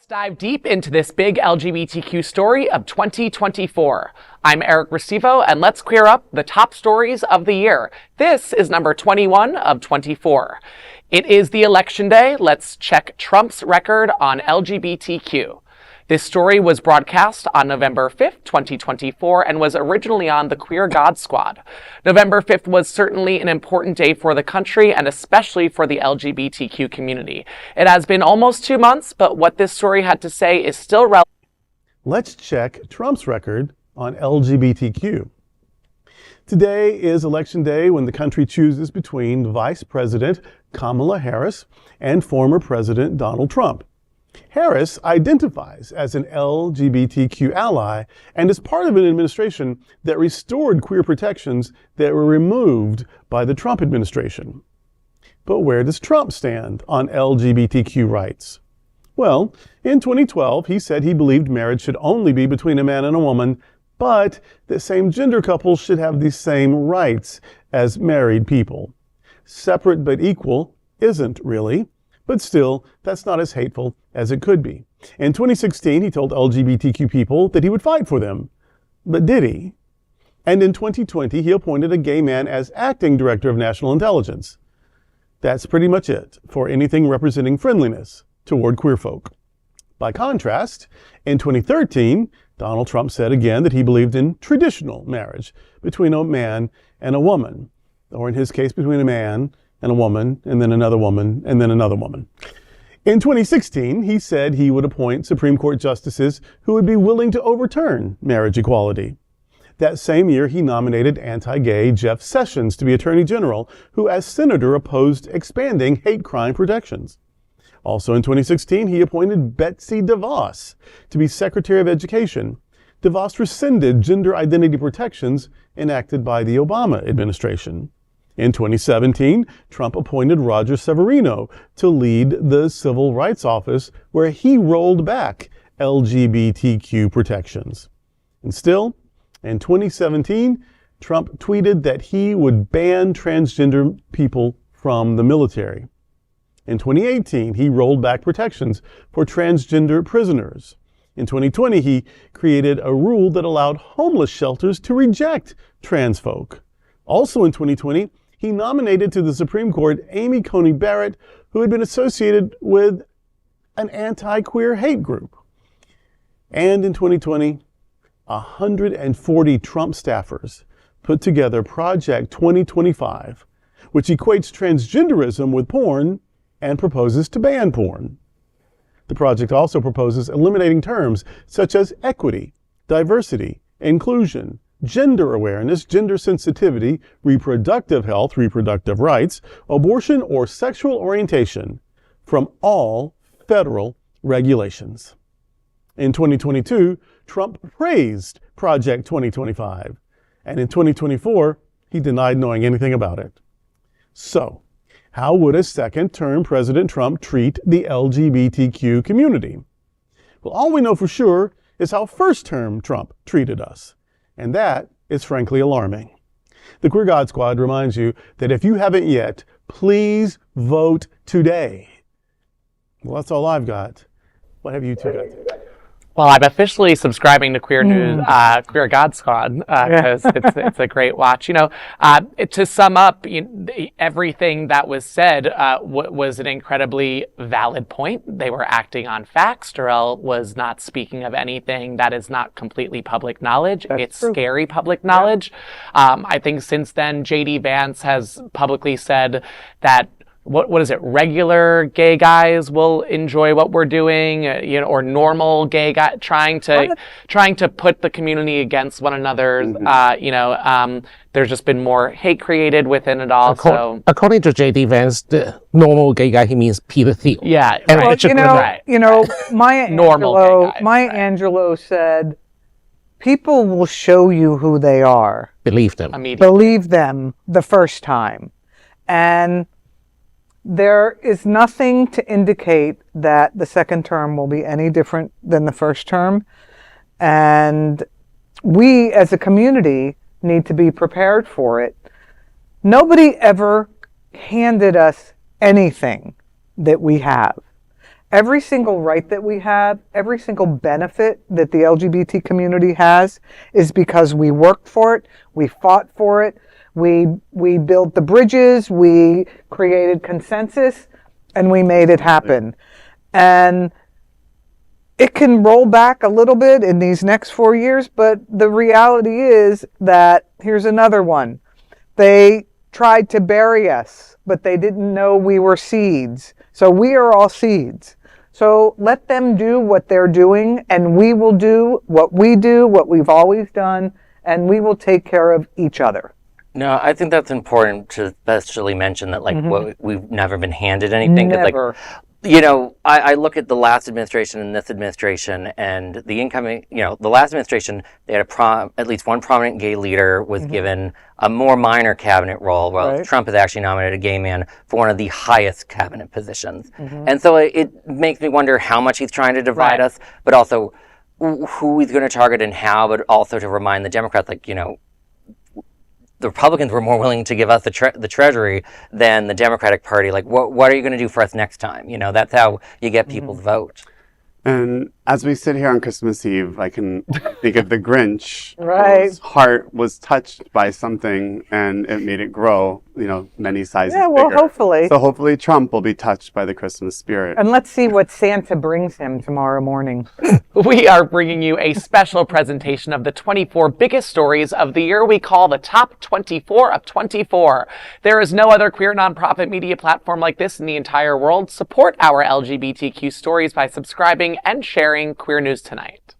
Dive deep into this big LGBTQ story of 2024. I'm Eric Restivo, and let's queer up the top stories of the year. This is number 21 of 24. It is the election day. Let's check Trump's record on LGBTQ. This story was broadcast on November 5th, 2024, and was originally on the Queer God Squad. November 5th was certainly an important day for the country and especially for the LGBTQ community. It has been almost 2 months, but what this story had to say is still relevant. Let's check Trump's record on LGBTQ. Today is Election Day, when the country chooses between Vice President Kamala Harris and former President Donald Trump. Harris identifies as an LGBTQ ally and is part of an administration that restored queer protections that were removed by the Trump administration. But where does Trump stand on LGBTQ rights? Well, in 2012, he said he believed marriage should only be between a man and a woman, but that same-gender couples should have the same rights as married people. Separate but equal isn't really. But still, that's not as hateful as it could be. In 2016, he told LGBTQ people that he would fight for them. But did he? And in 2020, he appointed a gay man as acting director of national intelligence. That's pretty much it for anything representing friendliness toward queer folk. By contrast, in 2013, Donald Trump said again that he believed in traditional marriage between a man and a woman, or in his case, between a man and a woman, and then another woman, and then another woman. In 2016, he said he would appoint Supreme Court justices who would be willing to overturn marriage equality. That same year, he nominated anti-gay Jeff Sessions to be Attorney General, who as senator opposed expanding hate crime protections. Also in 2016, he appointed Betsy DeVos to be Secretary of Education. DeVos rescinded gender identity protections enacted by the Obama administration. In 2017, Trump appointed Roger Severino to lead the Civil Rights Office, where he rolled back LGBTQ protections. And still, in 2017, Trump tweeted that he would ban transgender people from the military. In 2018, he rolled back protections for transgender prisoners. In 2020, he created a rule that allowed homeless shelters to reject trans folk. Also in 2020, he nominated to the Supreme Court Amy Coney Barrett, who had been associated with an anti-queer hate group. And in 2020, 140 Trump staffers put together Project 2025, which equates transgenderism with porn and proposes to ban porn. The project also proposes eliminating terms such as equity, diversity, inclusion, gender awareness, gender sensitivity, reproductive health, reproductive rights, abortion, or sexual orientation from all federal regulations. In 2022, Trump praised Project 2025, and in 2024, he denied knowing anything about it. So, how would a second-term President Trump treat the LGBTQ community? Well, all we know for sure is how first-term Trump treated us. And that is frankly alarming. The Queer God Squad reminds you that if you haven't yet, please vote today. Well, that's all I've got. What have you two got? Well, I'm officially subscribing to Queer News, Queer God Squad, because it's a great watch. You know, to sum up, everything that was said was an incredibly valid point. They were acting on facts. Darrell was not speaking of anything that is not completely public knowledge. It's true. Scary public knowledge. Yeah. I think since then, J.D. Vance has publicly said that what is it? Regular gay guys will enjoy what we're doing, or normal gay guy trying to put the community against one another. There's just been more hate created within it all. According to J.D. Vance, the normal gay guy, he means Peter Thiel. Yeah, and Maya Angelou said, "People will show you who they are. Believe them. Believe them the first time," and there is nothing to indicate that the second term will be any different than the first term. And we as a community need to be prepared for it. Nobody ever handed us anything that we have. every single right that we have, every single benefit that the LGBT community has is because we worked for it, we fought for it, we built the bridges, we created consensus, and we made it happen. And it can roll back a little bit in these next 4 years, but the reality is that, here's another one. They tried to bury us, but they didn't know we were seeds. So we are all seeds. So let them do what they're doing, and we will do, what we've always done, and we will take care of each other. No, I think that's important to especially mention that, like, we've never been handed anything. 'Cause, Never. like, you know, I look at the last administration and this administration and the incoming, you know, the last administration, they had at least one prominent gay leader was given a more minor cabinet role, while Right. Trump has actually nominated a gay man for one of the highest cabinet positions. And so it makes me wonder how much he's trying to divide us, but also who he's going to target and how, but also to remind the Democrats, like, you know, the Republicans were more willing to give us the treasury than the Democratic Party. Like, what are you going to do for us next time? You know, that's how you get people's vote. And as we sit here on Christmas Eve, I can think of the Grinch, Right. whose heart was touched by something and it made it grow, you know, many sizes Yeah, well, bigger. hopefully. So hopefully Trump will be touched by the Christmas spirit. And let's see what Santa brings him tomorrow morning. We are bringing you a special presentation of the 24 biggest stories of the year we call the Top 24 of 24. There is no other queer nonprofit media platform like this in the entire world. Support our LGBTQ stories by subscribing and sharing Queer News Tonight.